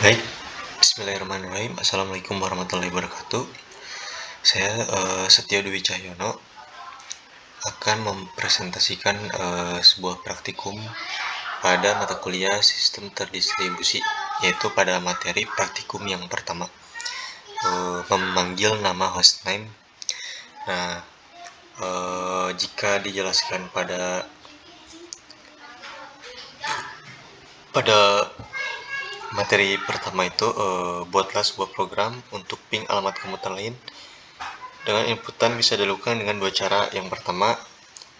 Baik, bismillahirrahmanirrahim. Assalamualaikum warahmatullahi wabarakatuh. Saya Setio Dwi Cahyono akan mempresentasikan sebuah praktikum pada mata kuliah sistem terdistribusi, yaitu pada materi praktikum yang pertama, memanggil nama hostname. Nah, jika dijelaskan pada materi pertama itu, buatlah sebuah program untuk ping alamat komputer lain. Dengan inputan bisa dilakukan dengan dua cara. Yang pertama,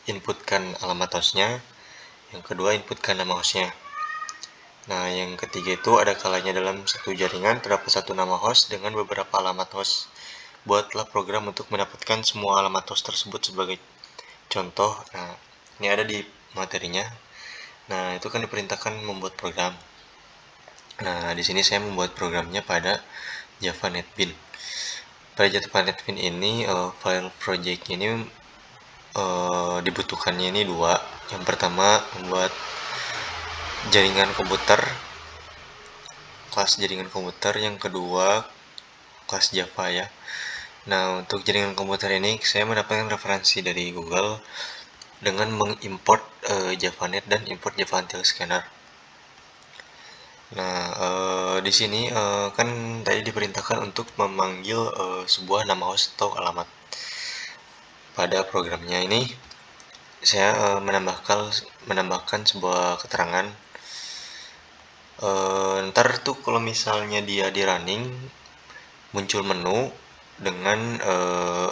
inputkan alamat hostnya. Yang kedua, inputkan nama hostnya. Nah, yang ketiga itu ada kalanya dalam satu jaringan terdapat satu nama host dengan beberapa alamat host. Buatlah program untuk mendapatkan semua alamat host tersebut sebagai contoh. Nah, ini ada di materinya. Nah, itu kan diperintahkan membuat program. Nah, di sini saya membuat programnya pada Java NetBeans. Pada Java NetBeans ini file project ini dibutuhkannya ini dua. Yang pertama, membuat jaringan komputer, kelas jaringan komputer. Yang kedua, kelas Java ya. Nah, untuk jaringan komputer ini saya mendapatkan referensi dari Google dengan mengimport JavaNet dan import Java Util Scanner. Nah, di sini kan tadi diperintahkan untuk memanggil sebuah nama host atau alamat. Pada programnya ini saya menambahkan sebuah keterangan. Ntar tuh kalau misalnya dia di running, muncul menu dengan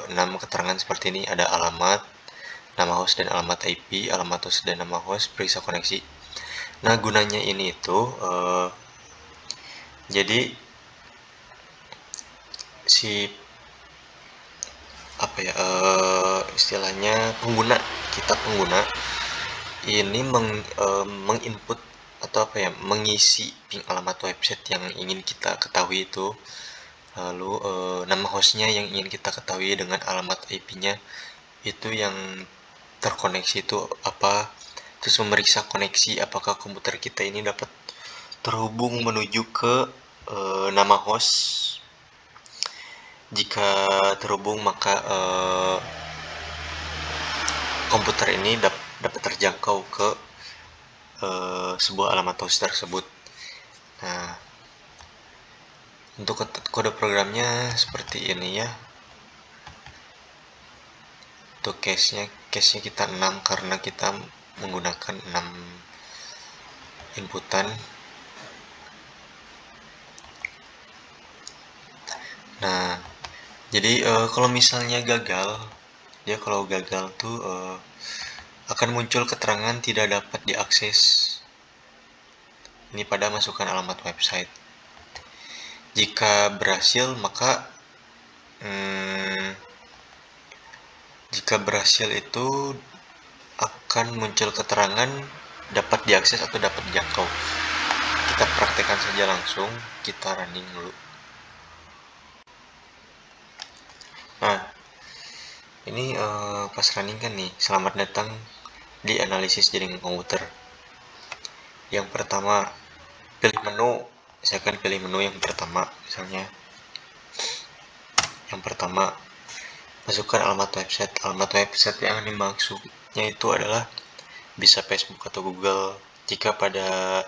6 keterangan seperti ini. Ada alamat, nama host dan alamat IP, alamat host dan nama host, periksa koneksi. Nah, gunanya ini itu jadi si istilahnya pengguna ini menginput atau mengisi ping alamat website yang ingin kita ketahui itu, lalu nama hostnya yang ingin kita ketahui dengan alamat IP-nya itu yang terkoneksi itu apa, terus memeriksa koneksi apakah komputer kita ini dapat terhubung menuju ke nama host. Jika terhubung maka komputer ini dapat terjangkau ke sebuah alamat host tersebut. Nah, untuk kode programnya seperti ini ya. Untuk case-nya kita 6 karena kita menggunakan 6 inputan. Nah, jadi kalau misalnya gagal, kalau gagal tuh akan muncul keterangan tidak dapat diakses. Ini pada masukkan alamat website. Jika berhasil maka itu akan muncul keterangan dapat diakses atau dapat dijangkau. Kita praktekkan saja langsung, kita running dulu. Nah, ini pas running kan nih, selamat datang di analisis jaringan komputer. Yang pertama, pilih menu. Saya akan pilih menu yang pertama, misalnya. Yang pertama, masukkan alamat website. Alamat website yang dimaksudnya itu adalah bisa Facebook atau Google. Jika pada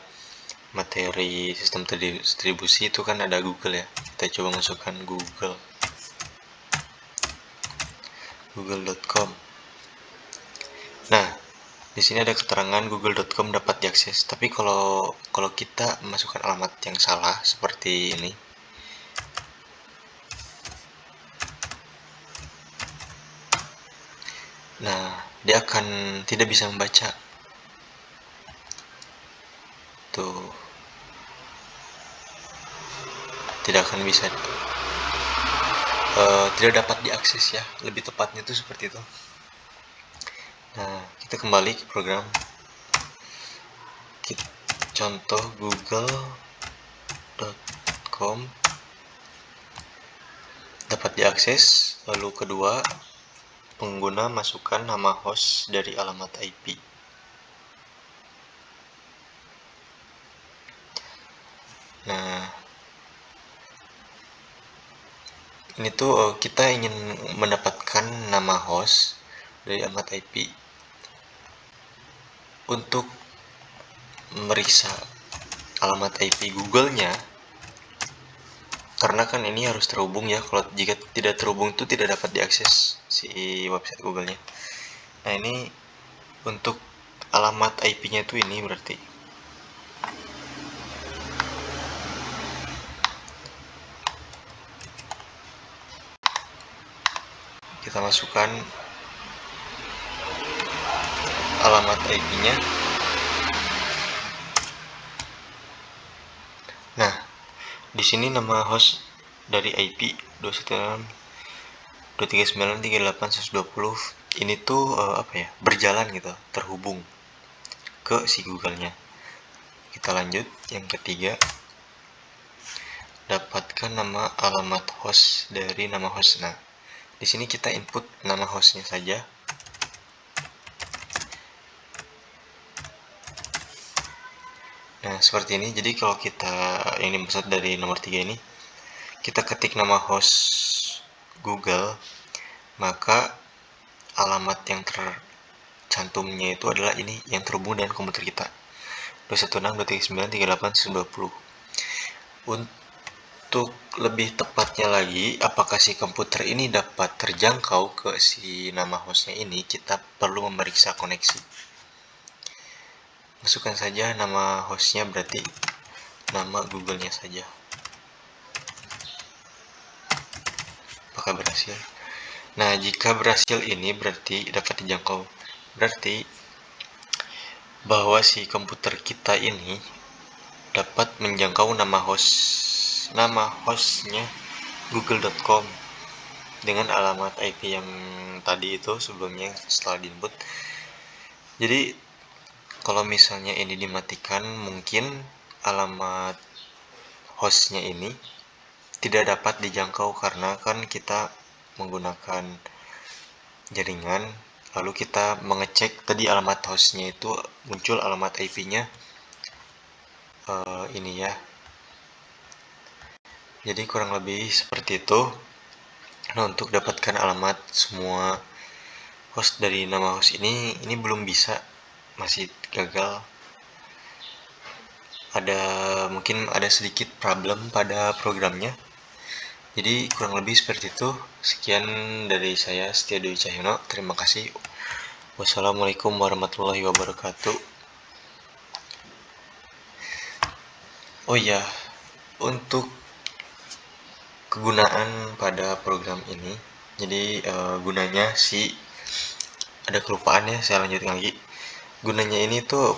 materi sistem terdistribusi itu kan ada Google ya. Kita coba masukkan google.com. Nah, di sini ada keterangan google.com dapat diakses. Tapi kalau kita masukkan alamat yang salah seperti ini, nah dia akan tidak bisa membaca. Tuh, tidak akan bisa, tidak dapat diakses ya, lebih tepatnya itu seperti itu. Nah, kita kembali ke program. Contoh google.com dapat diakses. Lalu kedua, pengguna masukkan nama host dari alamat IP. Nah, Ini tuh kita ingin mendapatkan nama host dari alamat IP. Untuk memeriksa alamat IP Google-nya, karena kan ini harus terhubung ya, kalau jika tidak terhubung itu tidak dapat diakses si website Google-nya. Nah, ini untuk alamat IP-nya itu ini berarti kita masukkan alamat IP-nya. Nah, di sini nama host dari IP 216.239.38.120 ini tuh apa ya, berjalan gitu, terhubung ke si Google-nya. Kita lanjut yang ketiga, dapatkan nama alamat host dari nama host. Nah, di sini kita input nama hostnya saja. Nah, seperti ini. Jadi kalau kita yang dimaksud dari nomor 3 ini, kita ketik nama host Google, maka alamat yang tercantumnya itu adalah ini yang terhubung dengan komputer kita, 216.239.38.120. Untuk lebih tepatnya lagi, apakah si komputer ini dapat terjangkau ke si nama hostnya ini, kita perlu memeriksa koneksi. Masukkan saja nama hostnya, berarti nama Google-nya saja. Apakah berhasil? Nah, jika berhasil ini berarti dapat dijangkau. Berarti bahwa si komputer kita ini dapat menjangkau nama hostnya google.com dengan alamat IP yang tadi itu sebelumnya setelah diinput. Jadi kalau misalnya ini dimatikan, mungkin alamat hostnya ini tidak dapat dijangkau karena kan kita menggunakan jaringan, lalu kita mengecek tadi alamat hostnya itu muncul alamat IP-nya ini ya. Jadi kurang lebih seperti itu. Nah, untuk dapatkan alamat semua host dari nama host ini belum bisa, masih gagal. Mungkin ada sedikit problem pada programnya. Jadi kurang lebih seperti itu. Sekian dari saya, Setia Dewi Cahyono. Terima kasih. Wassalamualaikum warahmatullahi wabarakatuh. Oh iya, untuk kegunaan pada program ini, jadi gunanya ada kelupaan ya, saya lanjutkan lagi. Gunanya ini tuh,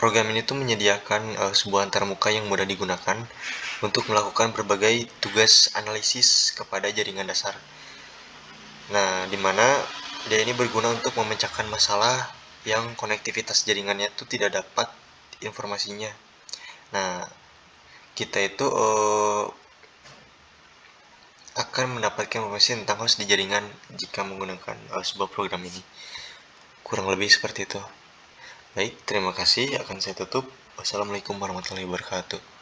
program ini tuh menyediakan sebuah antarmuka yang mudah digunakan untuk melakukan berbagai tugas analisis kepada jaringan dasar. Nah, dimana dia ini berguna untuk memecahkan masalah yang konektivitas jaringannya itu tidak dapat informasinya. Nah, kita itu akan mendapatkan informasi tentang host di jaringan jika menggunakan sebuah program ini. Kurang lebih seperti itu. Baik, terima kasih. Akan saya tutup. Wassalamualaikum warahmatullahi wabarakatuh.